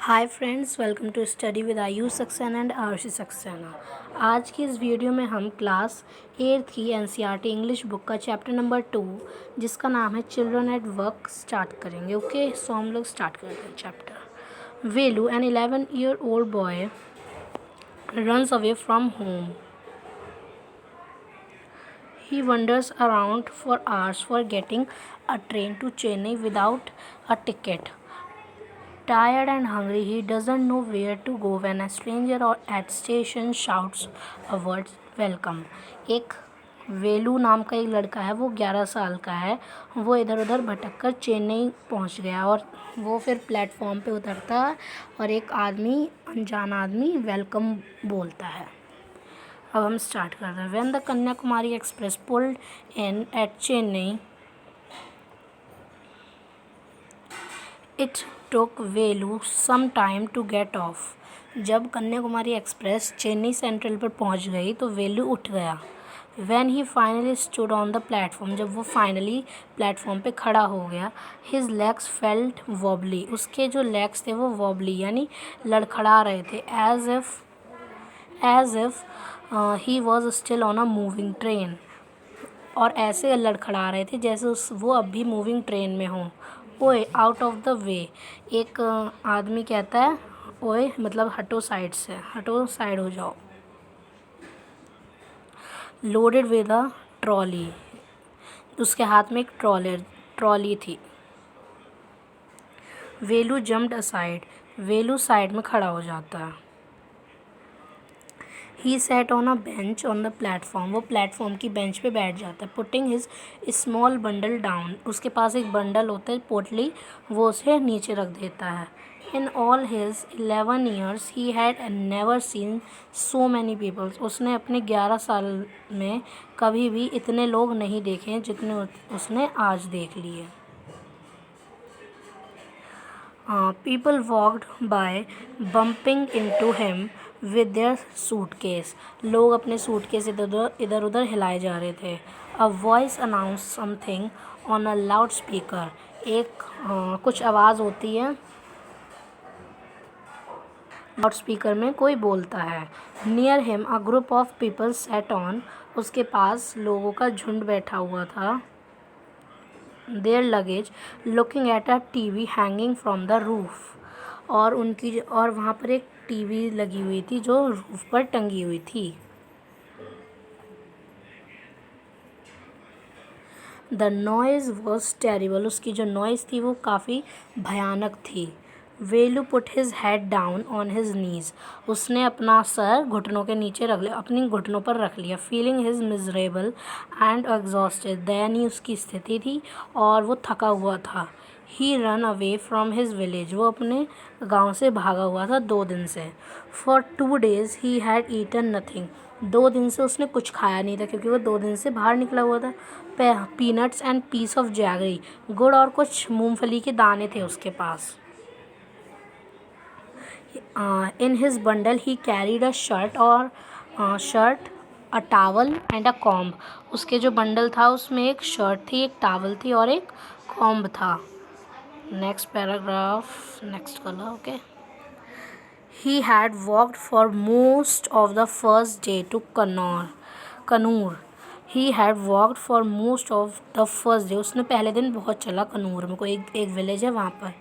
Hi friends, welcome to study with Ayush Saxena and Arushi Saxena. आज की इस वीडियो में हम क्लास 8th की एनसीईआरटी इंग्लिश बुक का चैप्टर नंबर 2 जिसका नाम है चिल्ड्रन एट वर्क स्टार्ट करेंगे। ओके, सो हम लोग स्टार्ट करते हैं chapter. Velu, an 11-year-old boy, runs away from home. He wanders around for hours for getting a train to Chennai without a ticket. Tired and hungry, he doesn't know where to go when a stranger at station shouts a word welcome. एक वेलू नाम का एक लड़का है, वो 11 साल का है। वो इधर उधर भटक कर चेन्नई पहुंच गया और वो फिर प्लेटफॉर्म पे उतरता है और एक आदमी, अनजान आदमी, वेलकम बोलता है। अब हम स्टार्ट कर रहे हैं। When the Kanyakumari express pulled in at Chennai, it took Velu some time to get off. जब कन्याकुमारी एक्सप्रेस चेन्नई सेंट्रल पर पहुंच गई तो वेलू उठ गया। When he finally stood on the platform, जब वो फाइनली प्लेटफॉर्म पे खड़ा हो गया, his legs felt wobbly, उसके जो लेग्स थे वो wobbly यानी लड़खड़ा रहे थे, as if he was still on a moving train, और ऐसे लड़खड़ा रहे थे जैसे वो अभी मूविंग ट्रेन में हों। ओए आउट ऑफ द वे, एक आदमी कहता है ओए मतलब हटो साइड से, हटो साइड हो जाओ। लोडेड विद अ ट्रॉली, उसके हाथ में एक ट्रॉली थी। Velu jumped aside, Velu side में खड़ा हो जाता है। He sat on a bench on the platform, वो प्लेटफॉर्म की बेंच पे बैठ जाता है। Putting his small bundle down, उसके पास एक बंडल होता है पोटली, वो उसे नीचे रख देता है। In all his 11 years he had never seen so many peoples, उसने अपने 11 साल में कभी भी इतने लोग नहीं देखे हैं जितने उसने आज देख लिए। People walked by bumping into him with their suitcase, लोग अपने सूटकेस इधर उधर हिलाए जा रहे थे। A voice announce something on a loud speaker, एक कुछ आवाज़ होती है, लाउड स्पीकर में कोई बोलता है। Near him a group of people set on, उसके पास लोगों का झुंड बैठा हुआ था। Their luggage looking at a TV hanging from the roof, और वहाँ पर एक टीवी लगी हुई थी जो रूफ पर टंगी हुई थी। द नॉइज़ वॉज टेरिबल, उसकी जो नॉइज़ थी वो काफ़ी भयानक थी। Velu put his head down on his knees, उसने अपना सर घुटनों के नीचे रख लिया, अपनी घुटनों पर रख लिया। Feeling his miserable and exhausted, दयनीय उसकी स्थिति थी और वो थका हुआ था। He ran away from his village, वो अपने गांव से भागा हुआ था 2 दिन से। For 2 days he had eaten nothing, 2 दिन से उसने कुछ खाया नहीं था क्योंकि वो 2 दिन से बाहर निकला हुआ था। Peanuts and piece of jaggery, गुड़ और कुछ मूंगफली के दाने थे उसके पास। In his bundle he carried a shirt, a towel and a comb, उसके जो बंडल था उसमें एक शर्ट थी, एक टावल थी और एक कॉम्ब था। Next paragraph, next colour. Okay, he had walked for most of the first day to Kannur, he had walked for most of the first day, उसने पहले दिन बहुत चला कनूर में, कोई एक विलेज है वहाँ पर।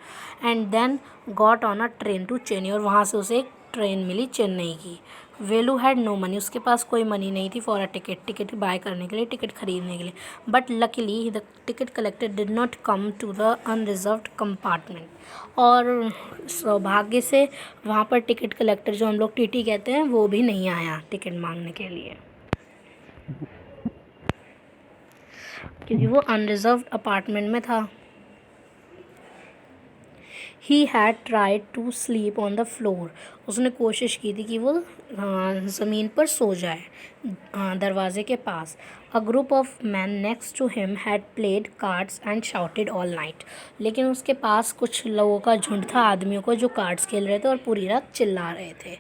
And then got on a train to Chennai, और वहाँ से उसे एक ट्रेन मिली चेन्नई की। वेलू हैड नो मनी, उसके पास कोई मनी नहीं थी फॉर अ टिकट बाय करने के लिए, टिकट खरीदने के लिए। But luckily the ticket collector did not come to the unreserved compartment, और सौभाग्य से वहाँ पर टिकट कलेक्टर, जो हम लोग टीटी कहते हैं, वो भी नहीं आया टिकट मांगने के लिए, क्योंकि वो अनरिजर्व्ड अपार्टमेंट में था। He had tried to sleep on the floor, उसने कोशिश की थी कि वो ज़मीन पर सो जाए दरवाजे के पास। A group of men next to him had played cards and shouted all night, लेकिन उसके पास कुछ लोगों का झुंड था, आदमियों को, जो कार्ड्स खेल रहे थे और पूरी रात चिल्ला रहे थे।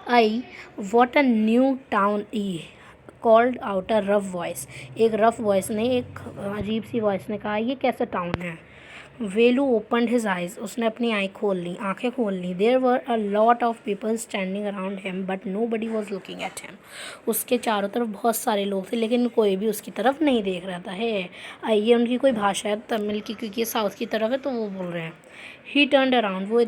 I what a new town E called out a rough voice, एक रफ वॉइस ने, एक अजीब सी वॉइस ने कहा, ये कैसा टाउन है। वेलू ओपनड हिज आइज, उसने अपनी आंखें खोल ली. There were a lot of people standing around him but nobody was looking at him. उसके चारों तरफ बहुत सारे लोग थे लेकिन कोई भी उसकी तरफ नहीं देख रहा था. ये उनकी कोई भाषा है तमिल की, क्योंकि ये साउथ की तरफ है तो वो बोल रहे हैं. ही टर्नड अराउंड, वो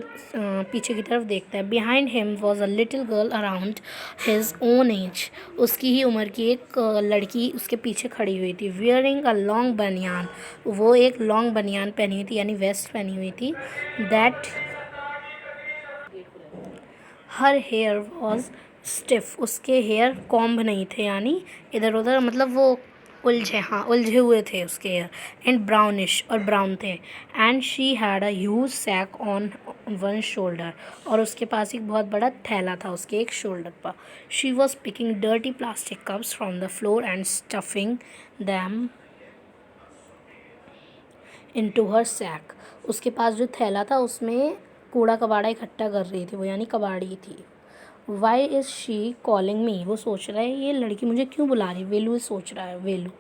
पीछे की तरफ देखता है. Behind him was a little girl around his own age, उसकी ही उम्र की एक लड़की उसके पीछे खड़ी हुई थी. वियरिंग अ लॉन्ग बनियान, वो एक लॉन्ग बनियान पहनी हुई थी यानी वेस्ट पहनी हुई थी. That her hair was stiff, उसके हेयर कॉम्ब नहीं थे यानी इधर उधर, मतलब वो उलझे हुए थे उसके हेयर. एंड ब्राउनिश, और ब्राउन थे. And she had a huge sack on one shoulder, और उसके पास एक बहुत बड़ा थैला था उसके एक शोल्डर पर. She was picking dirty plastic cups from the floor and stuffing them into her sack. उसके पास जो थैला था उसमें कूड़ा कबाड़ा इकट्ठा कर रही थी वो, यानी कबाड़ी थी. Why is she calling me, वो सोच रहा है ये लड़की मुझे क्यों बुला रही है. वेलू सोच रहा है, Velu.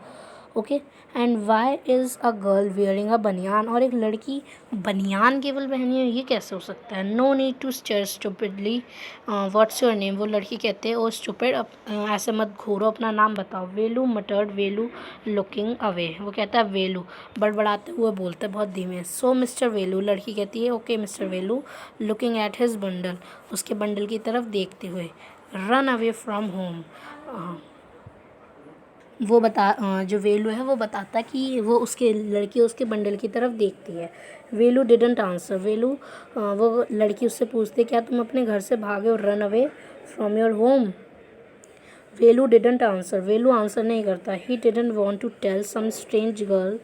Okay. And why is a girl wearing a banian, और एक लड़की बनियान केवल पहनी है, ये कैसे हो सकता है. No need to stare stupidly, what's your name, वो लड़की कहते हैं ओ स्टूपिड, ऐसे मत घूरो, अपना नाम बताओ. वेलू मटर्ड, वेलू लुकिंग अवे, वो कहता है वेलू, बड़बड़ाते हुए बोलता है बहुत धीमे. सो मिस्टर वेलू, लड़की कहती है okay mister Velu. Looking at his bundle, उसके बंडल की तरफ देखते हुए. रन अवे फ्रॉम होम, जो वेलू है वो बताता कि वो उसके लड़की उसके बंडल की तरफ देखती है. वेलू डिडंट आंसर, वो लड़की उससे पूछती क्या तुम अपने घर से भागे हो. Run away from your home. Velu didn't answer, Velu answer नहीं करता. He didn't want to tell some strange girl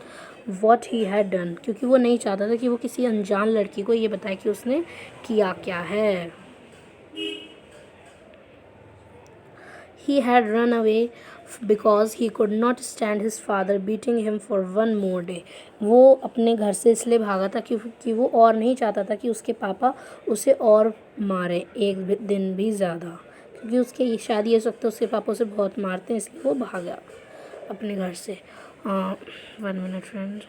what he had done, क्योंकि वो नहीं चाहता था कि वो किसी अनजान लड़की को ये बताए कि उसने किया क्या है. He had run away because he could not stand his father beating him for one more day. वो अपने घर से इसलिए भागा था क्योंकि वो और नहीं चाहता था कि उसके पापा उसे और मारे एक दिन भी ज़्यादा, क्योंकि उसके शायद ये सकता उसके पापा उसे बहुत मारते हैं, इसलिए वो भागा अपने घर से. 1 minute friend.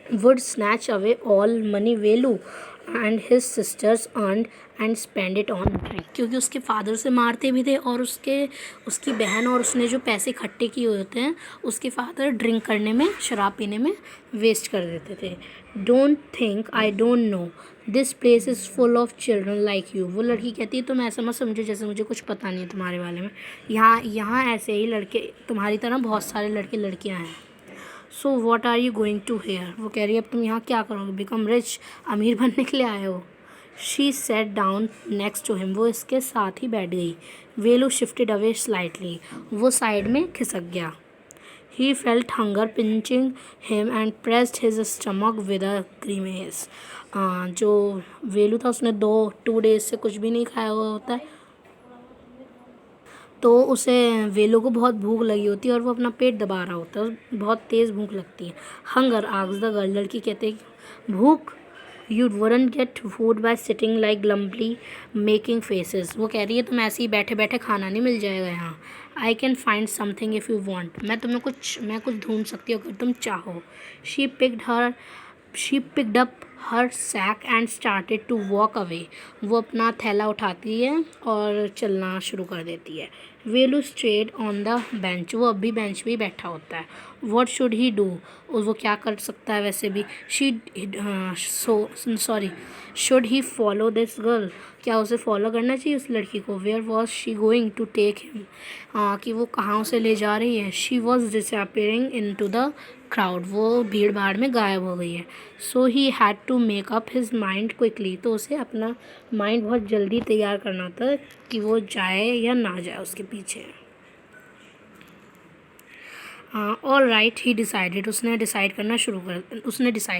would snatch away all money Velu and his sisters earned and spend it on drink, क्योंकि उसके फादर से मारते भी थे और उसकी बहन और उसने जो पैसे इकट्ठे किए होते हैं उसके फादर ड्रिंक करने में, शराब पीने में वेस्ट कर देते थे. Don't think I don't know this place is full of children like you, वो लड़की कहती है तुम ऐसा मत समझो जैसे मुझे कुछ पता नहीं है तुम्हारे बारे में. यहाँ ऐसे ही लड़के तुम्हारी तरह बहुत सारे लड़के लड़कियाँ हैं. So what are you going to here, वो कह रही है अब तुम यहाँ क्या करोगे. बिकम रिच, अमीर बनने के लिए आए हो. She sat down next to him, वो इसके साथ ही बैठ गई. वेलू शिफ्टेड अवे स्लाइटली, वो साइड में खिसक गया. He felt hunger pinching him and pressed his stomach with a grimace. जो वेलू था उसने 2 डेज से कुछ भी नहीं खाया हुआ होता है, तो उसे वेलो को बहुत भूख लगी होती है और वो अपना पेट दबा रहा होता है, बहुत तेज़ भूख लगती है. हंगर आस्क्ड द गर्ल, लड़की कहते भूख. You wouldn't get food by sitting like glumly making faces, वो कह रही है तुम ऐसे ही बैठे बैठे खाना नहीं मिल जाएगा यहाँ. I can find something if you want, मैं कुछ ढूंढ सकती हूँ अगर तुम चाहो. She picked up her sack and started to walk away, वो अपना थैला उठाती है और चलना शुरू कर देती है. वेलू स्ट्रेड ऑन द बेंच, वो अब भी बेंच पे ही बैठा होता है. वॉट शुड ही डू, वो क्या कर सकता है वैसे भी. Sorry should he follow this girl, क्या उसे फॉलो करना चाहिए उस लड़की को. Where was she going to take him, कि वो कहाँ उसे ले जा रही है. She was disappearing into the crowd, वो भीड़ भाड़ में गायब हो गई है. So he had to make up his mind quickly, तो उसे अपना माइंड बहुत जल्दी तैयार करना था कि वो जाए या ना जाए उसके पीछे. ऑल राइट ही डिसाइडेड, उसने डिसाइड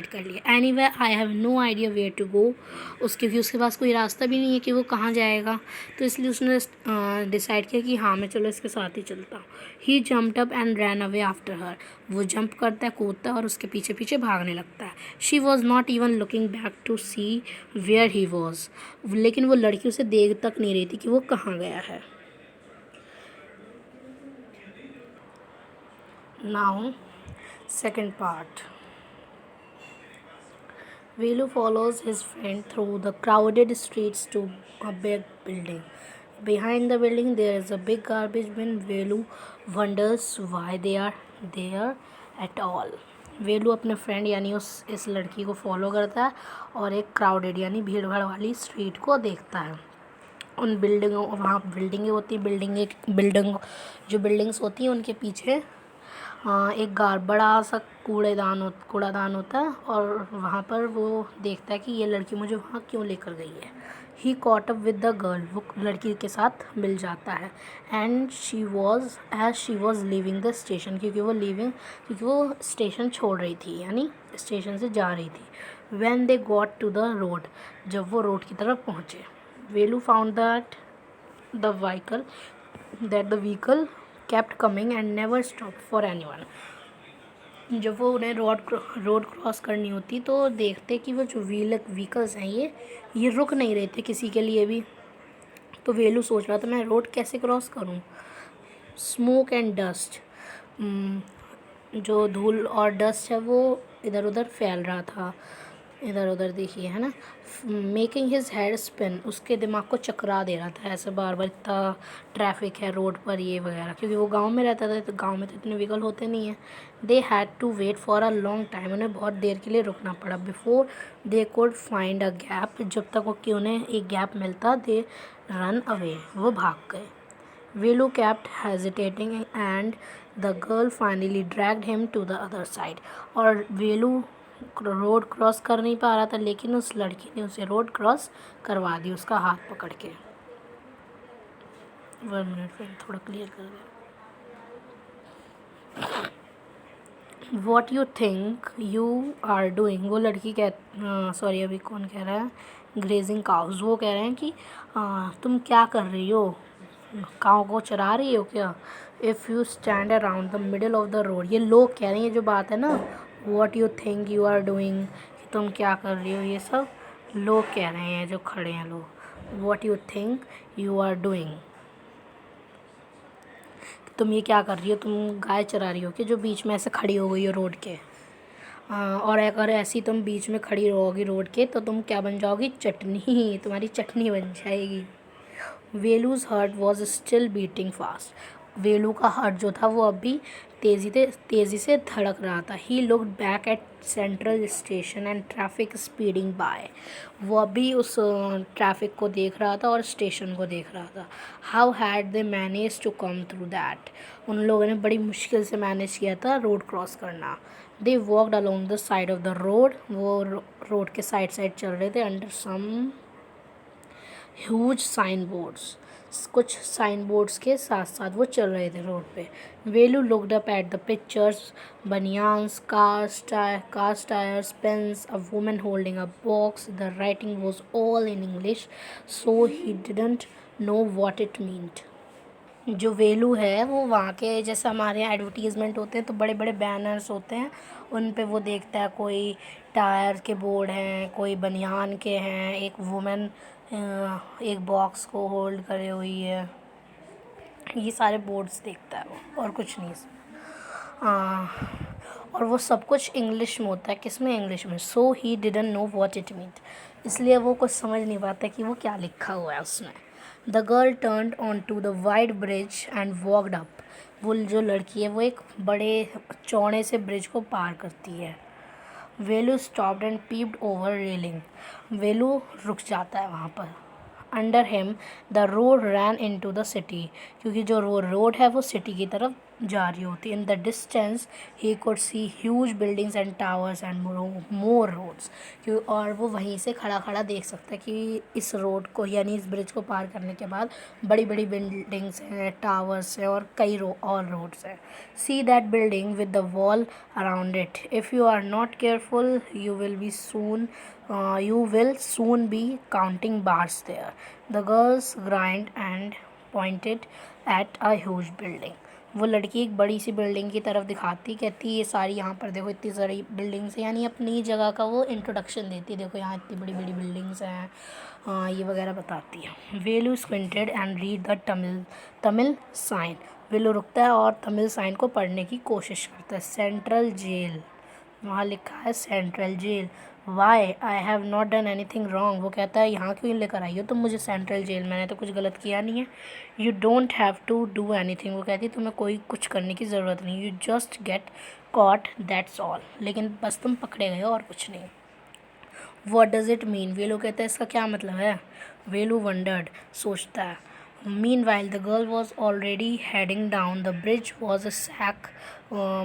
कर लिया. Anyway I have no idea where to go, क्योंकि उसके पास कोई रास्ता भी नहीं है कि वो कहाँ जाएगा, तो इसलिए उसने डिसाइड किया कि हाँ मैं चलो इसके साथ ही चलता हूँ. He jumped up and ran away after her, वो जंप करता है, कूदता है और उसके पीछे पीछे भागने लगता है. She was not even looking back to see where he was, लेकिन वो लड़की उसे देख तक नहीं रही थी कि वो कहाँ गया है. Now Second part. Velu follows his friend through the crowded streets to a big building. Behind the building, there is a big garbage bin. Velu wonders why they are there at all. वेलू अपने friend यानी उस इस लड़की को follow करता है और एक क्राउडेड यानी भीड़ भाड़ वाली स्ट्रीट को देखता है। उन बिल्डिंगों वहाँ बिल्डिंगें होती हैं, जो बिल्डिंग्स होती हैं उनके पीछे एक बड़ा सा कूड़ादान होता है और वहाँ पर वो देखता है कि ये लड़की मुझे वहाँ क्यों लेकर गई है। He caught up with the girl, वो लड़की के साथ मिल जाता है। And she was leaving the station, क्योंकि वो स्टेशन छोड़ रही थी यानी स्टेशन से जा रही थी। When they got to the road, जब वो रोड की तरफ पहुँचे, Velu found the vehicle kept coming and never stopped for anyone. जब वो उन्हें रोड क्रॉस करनी होती तो देखते कि वो जो व्हीकल्स हैं ये रुक नहीं रहे थे किसी के लिए भी। तो वेलू सोच रहा था मैं रोड कैसे क्रॉस करूं। स्मोक एंड डस्ट, जो धूल और डस्ट है वो इधर उधर फैल रहा था, इधर उधर देखिए है ना। मेकिंग हिज हेड स्पिन, उसके दिमाग को चकरा दे रहा था ऐसे बार बार, इतना ट्रैफिक है रोड पर ये वगैरह, क्योंकि वो गांव में रहता था तो गांव में तो इतने व्हीकल होते नहीं हैं। They had to wait for a long time, उन्हें बहुत देर के लिए रुकना पड़ा। Before they could find a gap, जब तक वो कि उन्हें एक गैप मिलता दे रन अवे, वो भाग गए। वेलू kept hesitating and the girl finally dragged him to the other side. और वेलू रोड क्रॉस कर नहीं पा रहा था लेकिन उस लड़की ने उसे रोड क्रॉस करवा दी उसका हाथ पकड़ के। 1 मिनट फ्रेंड, थोड़ा क्लियर कर दे। What you think you are doing, वो लड़की सॉरी अभी कौन कह रहा है, ग्रेजिंग काउज, वो कह रहे हैं कि तुम क्या कर रही हो, काऊ को चरा रही हो क्या। If you stand around the middle of the road, ये लोग कह रहे हैं, ये जो बात है ना what you think you are doing, तुम क्या कर रही हो, ये सब लोग कह रहे हैं जो खड़े हैं लोग। What you think you are doing, तुम ये क्या कर रही हो, तुम गाय चरा रही हो कि जो बीच में ऐसे खड़ी हो गई हो रोड के। और अगर ऐसी तुम बीच में खड़ी रहोगी रोड के तो तुम क्या बन जाओगी, चटनी, तुम्हारी चटनी बन जाएगी। Velu's heart was still beating fast, Velu का हार्ट जो था वो अभी तेज़ी से धड़क रहा था। He looked back at central station and traffic speeding by, वो अभी उस ट्रैफिक को देख रहा था और स्टेशन को देख रहा था। How had they manage to come through that, उन लोगों ने बड़ी मुश्किल से मैनेज किया था रोड क्रॉस करना। They walked along the side of the road, वो रोड के साइड चल रहे थे। Under some huge sign boards, कुछ साइन बोर्ड्स के साथ साथ वो चल रहे थे रोड पे। Velu looked up at the pictures, banians, cars tyres, pens, a woman holding a box, the writing was all in English so he didn't know what it meant. जो वेलू है वो वहाँ के जैसे हमारे यहाँ एडवर्टीज़मेंट होते हैं तो बड़े बड़े बैनर्स होते हैं, उन पे वो देखता है कोई टायर के बोर्ड हैं, कोई बनियान के हैं, एक वुमेन एक बॉक्स को होल्ड करे हुई है, ये सारे बोर्ड्स देखता है वो और कुछ नहीं। और वो सब कुछ इंग्लिश में होता है, किस में, इंग्लिश में। So he didn't know what it mean, इसलिए वो कुछ समझ नहीं पाता कि वो क्या लिखा हुआ है उसमें। The girl turned on to the wide bridge and walked up, वो जो लड़की है वो एक बड़े चौड़े से ब्रिज को पार करती है। Velu stopped and peeped over railing, Velu रुक जाता है वहाँ पर। Under him the road ran into the city, क्योंकि जो रोड है वो सिटी की तरफ जा रही होती है। In the distance he could see huge buildings and towers and more roads, क्यों और वो वहीं से खड़ा खड़ा देख सकता है कि इस रोड को यानी इस ब्रिज को पार करने के बाद बड़ी बड़ी बिल्डिंग्स हैं, टावर्स हैं और कई और रोड्स हैं। See that building with the wall around it, if you are not careful you will soon be counting bars there. The girls grinned and pointed at a huge building. वो लड़की एक बड़ी सी building की तरफ दिखाती, कहती ये सारी यहाँ पर देखो इतनी सारी बिल्डिंग्स हैं, यानी अपनी जगह का वो इंट्रोडक्शन देती है, देखो यहाँ इतनी बड़ी बड़ी बिल्डिंग्स हैं, हाँ ये वगैरह बताती है। Velu squinted and read the Tamil sign. Velu रुकता है और तमिल साइन को पढ़ने की कोशिश करता है। सेंट्रल जेल, वहाँ लिखा है central jail. Why I have not done anything wrong, वो कहता है यहाँ क्यों लेकर आई हो तुम मुझे सेंट्रल जेल, मैंने तो कुछ गलत किया नहीं है। You don't have to do anything, वो कहती है तुम्हें कोई कुछ करने की ज़रूरत नहीं। You just get caught that's all, लेकिन बस तुम पकड़े गए हो और कुछ नहीं। वॉट डज़ इट मीन, वेलू कहता है इसका क्या मतलब है। वेलू वंडर्ड, सोचता है। Meanwhile, the girl was already heading down the bridge. Was a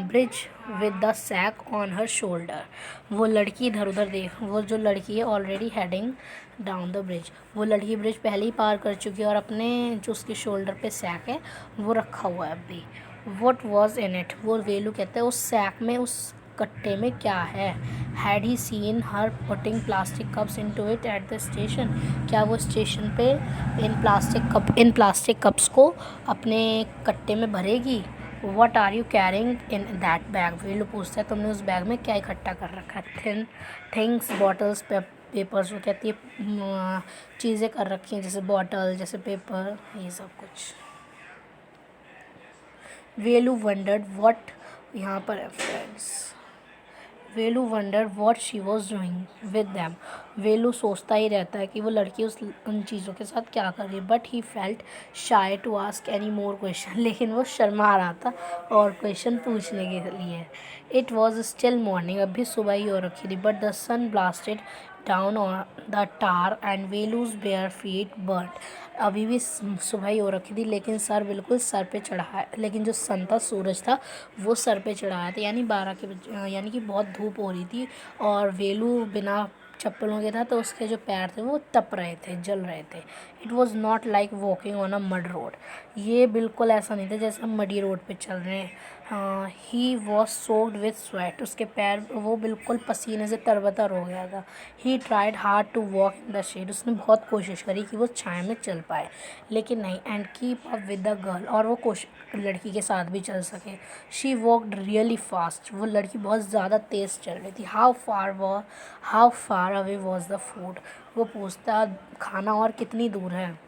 bridge with the sack on her shoulder. वो लड़की इधर उधर देख, वो जो लड़की है already heading down the bridge, वो लड़की ब्रिज पहले ही पार कर चुकी है और अपने जो उसके शोल्डर पे सैक है वो रखा हुआ है अभी। What was in it, वो वेलू कहते हैं उस सैक में, उस कट्टे में क्या है। Had he scene her putting plastic cups into it at the station, क्या वो स्टेशन पे इन प्लास्टिक कप्स को अपने कट्टे में भरेगी। What are you carrying in that bag, Velu पूछता है तुमने उस बैग में क्या इकट्ठा कर रखा है। थिंग्स बॉटल्स पेपर्स, वो कहती है चीज़ें कर रखी हैं जैसे बॉटल जैसे पेपर ये सब कुछ। वेलू वंडर्ड व्हाट, यहाँ पर है friends, Velu wonder what she was doing with them, Velu सोचता ही रहता है कि वो लड़की उन चीज़ों के साथ क्या कर रही है। But he felt shy to ask any more question, लेकिन वो शर्मा रहा था और क्वेश्चन पूछने के लिए। इट वॉज स्टिल मॉर्निंग, अभी सुबह ही हो रखी थी। But the sun blasted down on the tar and Velu's bare feet burnt, अभी भी सुबह ही हो रखी थी लेकिन सर पे चढ़ा है, लेकिन जो सन था सूरज था वो सर पे चढ़ाया था, यानी 12 के बजे, यानी कि बहुत धूप हो रही थी और वेलू बिना चप्पलों के था तो उसके जो पैर थे वो तप रहे थे, जल रहे थे। It was not like walking on a mud road, ये बिल्कुल ऐसा नहीं था जैसे हम मडी रोड पे चल रहे हैं। He was soaked with sweat, उसके पैर वो बिल्कुल पसीने से तरबतर हो गया था। He tried hard to walk in the shade, उसने बहुत कोशिश करी कि वो छाया में चल पाए लेकिन नहीं। And keep up with the girl, और वो लड़की के साथ भी चल सके। शी वॉकड रियली फास्ट, वो लड़की बहुत ज़्यादा तेज़ चल रही थी। How far away was the food, वो पूछता खाना और कितनी दूर है।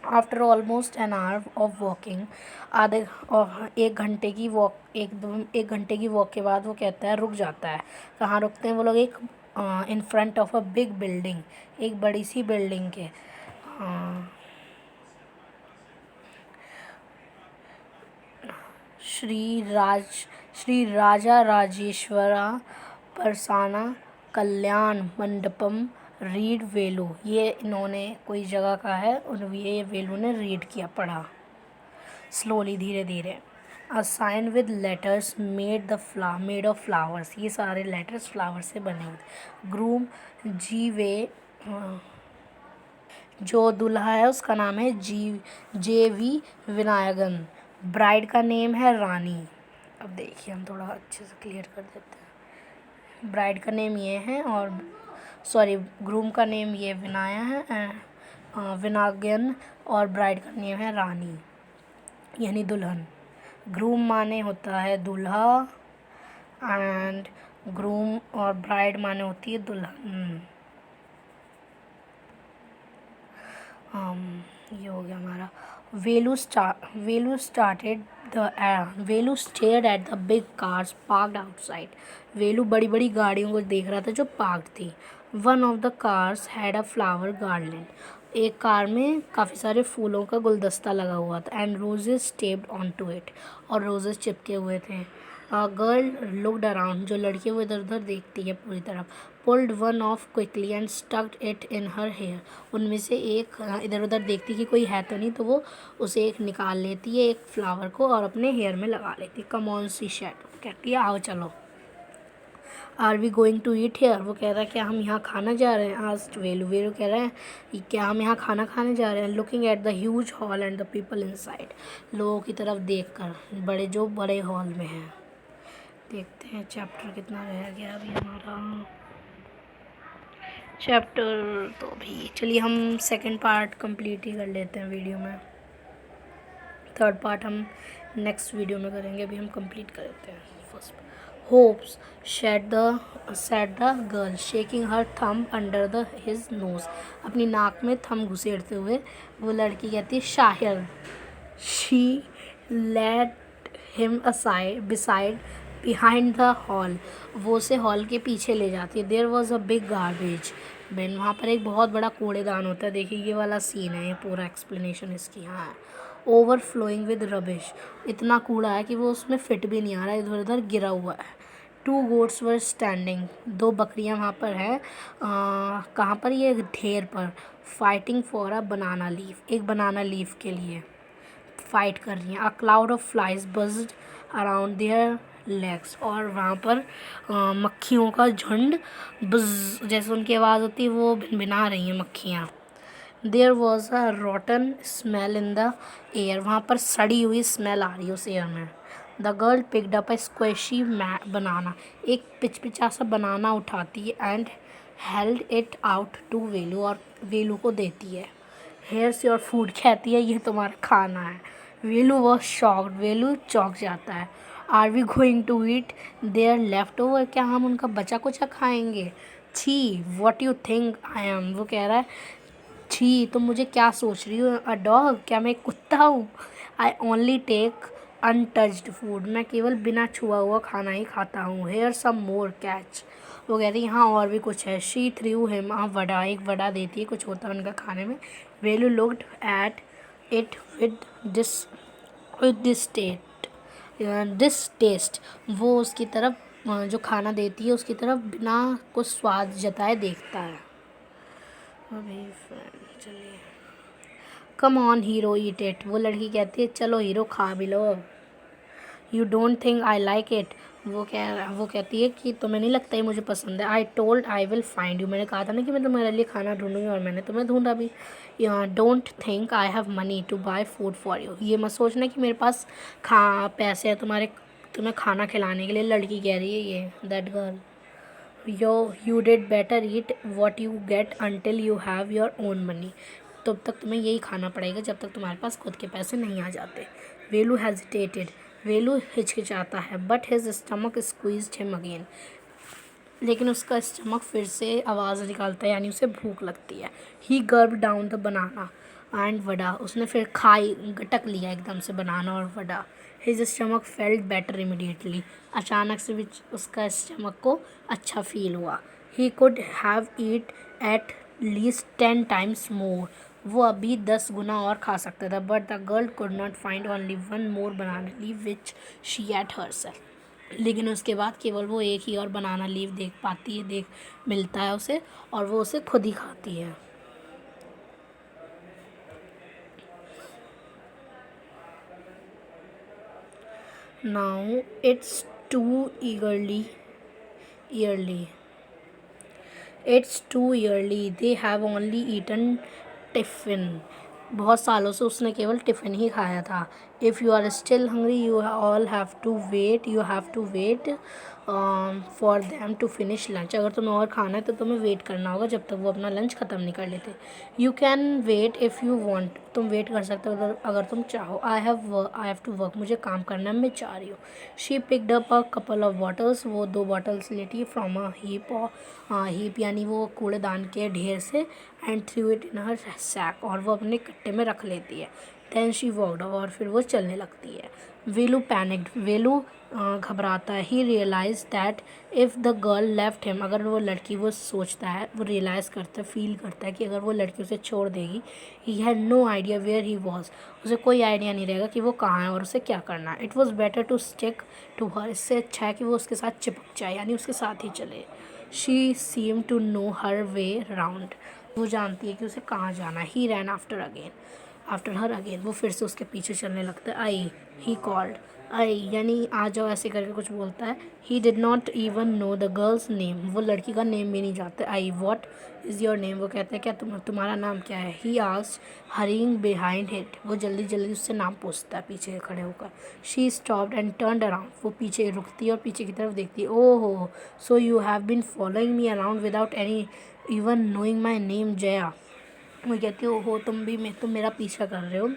After almost an hour of walking, एक घंटे की वॉक के बाद वो कहता है, रुक जाता है। कहाँ रुकते हैं वो लोग, एक in front of a big building, एक बड़ी सी बिल्डिंग के श्री राजा राजेश्वरा परसाना कल्याण मंडपम रीड वेलू, ये इन्होंने कोई जगह का है और ये वेलू ने रीड किया, पढ़ा स्लोली, धीरे धीरे। A sign with letters made of flowers, ये सारे लेटर्स फ्लावर से बने हुए। ग्रूम जो दूल्हा है उसका नाम है JV विनायगन, ब्राइड का नेम है रानी। अब देखिए हम थोड़ा अच्छे से क्लियर कर देते हैं। ब्राइड का नेम ये है और ग्रूम का नेम ये विनाया है, विनायगन, और ब्राइड का नेम है रानी यानी दुल्हन। ग्रूम माने होता है दूल्हा एंड ग्रूम और ब्राइड माने होती है दुल्हन। ये हो गया हमारा। Velu stared at the big cars parked outside, Velu बड़ी बड़ी गाड़ियों को देख रहा था जो पार्क थी। One of the cars had a flower garden, एक कार में काफ़ी सारे फूलों का गुलदस्ता लगा हुआ था। And roses taped on to it, और रोजेस चिपके हुए थे। गर्ल लुक्ड अराउंड, जो लड़की वो इधर उधर देखती है पूरी तरफ। Pulled one off quickly and stucked it in her hair, उनमें से एक इधर उधर देखती कि कोई है तो नहीं, तो वो उसे एक निकाल लेती है, एक फ्लावर को, और अपने हेयर में लगा लेती। कम ऑन सी शैड, कहती है आओ चलो। Are we going to eat here, वो कह रहा है क्या हम यहाँ खाना जा रहे हैं। आज वेलू कह रहे हैं क्या हम यहाँ खाना खाने जा रहे हैं। Looking at the huge hall and the people inside, लोगों की तरफ देखकर, जो बड़े हॉल में हैं। देखते हैं चैप्टर कितना रह गया अभी हमारा। चैप्टर तो भी चलिए हम सेकंड पार्ट कंप्लीट ही कर लेते हैं वीडियो में। थर्ड पार्ट हम नेक्स्ट वीडियो में करेंगे, अभी हम कंप्लीट कर देते हैं first. Hopes said the girl shaking her thumb under the his nose. अपनी नाक में थंब घुसेड़ते हुए वो लड़की कहती है शायर। She led him aside beside behind the hall. वो उसे हॉल के पीछे ले जाती है। There was a big garbage bin. वहाँ पर एक बहुत बड़ा कूड़ेदान होता है। देखिए ये वाला सीन है, ये पूरा एक्सप्लेनेशन इसकी। हाँ, ओवरफ्लोइंग विद रबिश। इतना कूड़ा है कि वो उसमें फिट भी नहीं आ रहा है, इधर उधर गिरा हुआ है। To goats were standing. दो बकरियां वहाँ पर है। कहाँ पर? ये ढेर पर। Fighting for a banana leaf. एक बनाना लीफ के लिए फाइट कर रही हैं। A cloud of flies buzzed around their legs. और वहाँ पर मक्खियों का झुंड बज़ जैसे उनकी आवाज़ होती है वो भिनभिना रही हैं मक्खियाँ। There was a rotten smell in the air. वहाँ पर सड़ी हुई स्मेल आ रही है उस एयर में। The girl picked up a squishy banana. एक पिचपिचा सा बनाना उठाती है and held it out to Velu. और वेलू को देती है। Here's your food. कहती है ये तुम्हारा खाना है। वेलू वॉज शॉक्ड। वेलू चौंक जाता है। Are we going to eat their left over. क्या हम उनका बचा कुचा खाएंगे? छी what you think I am. वो कह रहा है छी तुम मुझे क्या सोच रही हो? A dog. क्या मैं एक कुत्ता हूँ? I only take untouched food. मैं केवल बिना छुआ हुआ खाना ही खाता हूँ। Here some more catch. वो कह रही है यहाँ और भी कुछ है। She threw him a vada. एक वड़ा देती है, कुछ होता है उनका खाने में। Velu looked at it distaste. वो उसकी तरफ जो खाना देती है उसकी तरफ बिना कुछ स्वाद जताए देखता है। अभी चलिए। Come on hero eat it. वो लड़की कहती है चलो हीरो खा भी लो। You don't think I like it. वो कहती है कि तुम्हें नहीं लगता ये मुझे पसंद है। I told I will find you. मैंने कहा था ना कि मैं तुम्हारे लिए खाना ढूंढूंगी और मैंने तुम्हें ढूंढा भी। Don't think I have money to buy food for you. ये मत सोचना कि मेरे पास पैसे हैं तुम्हें खाना खिलाने के लिए। लड़की कह रही है ये that girl. You did better eat what you get until you have your own money. तब तक तुम्हें यही खाना पड़ेगा जब तक तुम्हारे पास खुद के पैसे नहीं आ जाते। वेलू हेजिटेटेड। वेलू हिचकिचाता है। But his stomach squeezed him again. लेकिन उसका स्टमक फिर से आवाज़ निकालता है, यानी उसे भूख लगती है। He grabbed down the banana and vada. उसने फिर गटक लिया एकदम से बनाना और vada. His stomach felt better immediately. अचानक से उसका स्टमक को अच्छा फील हुआ। He could have eat at least 10 times more. वो अभी 10 गुना और खा सकता था। But the girl could not find only one more banana leaf which she ate herself. लेकिन उसके बाद केवल वो एक ही और बनाना लीफ मिलता है उसे, और वो उसे खुद ही खाती है। Now it's too early they have only eaten tiffin. बहुत सालों से उसने केवल टिफ़िन ही खाया था। If you are still hungry you have to wait for them to finish lunch. अगर तुम्हें और खाना है तो तुम्हें वेट करना होगा जब तक वो अपना लंच ख़त्म नहीं कर लेते। You can wait if you want. तुम वेट कर सकते हो अगर तुम चाहो। I have to work. मुझे काम करना है, मैं चाह रही हूँ। She picked up a couple of bottles. वो 2 बॉटल्स लेती फ्रॉम अ हीप यानी वो कूड़ेदान के ढेर से। And threw it in her sack. और वो अपने कट्टे में रख लेती है। Then she walked. और फिर वो चलने लगती है। वेलू पैनिक्ड। वेलू घबराता है। He realise that if the girl left him. अगर वो लड़की, वो सोचता है, वो रियलाइज़ करता है, फील करता है कि अगर वो लड़की उसे छोड़ देगी, he had no idea where he was. उसे कोई आइडिया नहीं रहेगा कि वो कहाँ है और उसे क्या करना है। It was better to stick to her. इससे अच्छा है कि वो उसके साथ चिपक जाए, यानी उसके साथ ही चले। She seem to know her way round. वो जानती है कि उसे कहाँ जाना है। He ran after her again. वो फिर से उसके पीछे चलने लगता है। आई ही कॉल्ड। आई यानी आ जाओ ऐसे करके कुछ बोलता है। He did not even know the girls name. वो लड़की का नेम भी नहीं जानते। I what is your name. वो कहते हैं क्या तुम्हारा नाम क्या है। He asked hurrying behind hit. वो जल्दी जल्दी उससे नाम पूछता है पीछे खड़े होकर। She stopped and turned around. वो पीछे रुकती है और पीछे की तरफ देखती है। Oh so you have been following me around without any even knowing my name Jaya. वो कहती है हो तुम मेरा पीछा कर रहे हो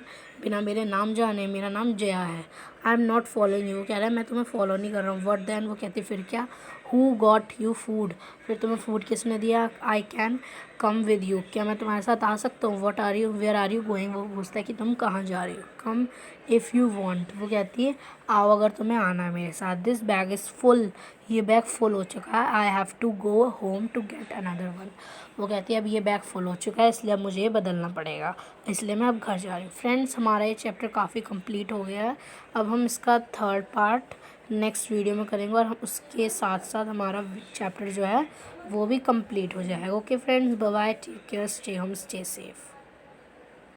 बिना मेरे नाम जाने, मेरा नाम जया है। I am not following you, कह रहा है मैं तुम्हें फॉलो नहीं कर रहा हूँ। व्हाट देन, वो कहती फिर क्या। हु गॉट यू फूड, फिर तुम्हें फूड किसने दिया। I can come with you, क्या मैं तुम्हारे साथ आ सकता हूँ। What are you, where are you going, वो पूछता है कि तुम कहाँ जा रही हो। कम इफ़ यू वॉन्ट, वो कहती है आओ अगर तुम्हें आना है मेरे साथ। दिस बैग इज़ फुल, ये बैग फुल हो चुका है। I have to go home to get another one, वो कहती है अब ये बैग फुल हो चुका है इसलिए अब मुझे ये बदलना पड़ेगा, इसलिए मैं अब घर जा रही हूँ। फ्रेंड्स, हमारा ये चैप्टर काफ़ी कंप्लीट हो गया है। अब हम इसका थर्ड पार्ट नेक्स्ट वीडियो में करेंगे और हम उसके साथ साथ हमारा चैप्टर जो है वो भी कंप्लीट हो जाएगा। Okay friends, bye bye, take care, stay home, stay safe.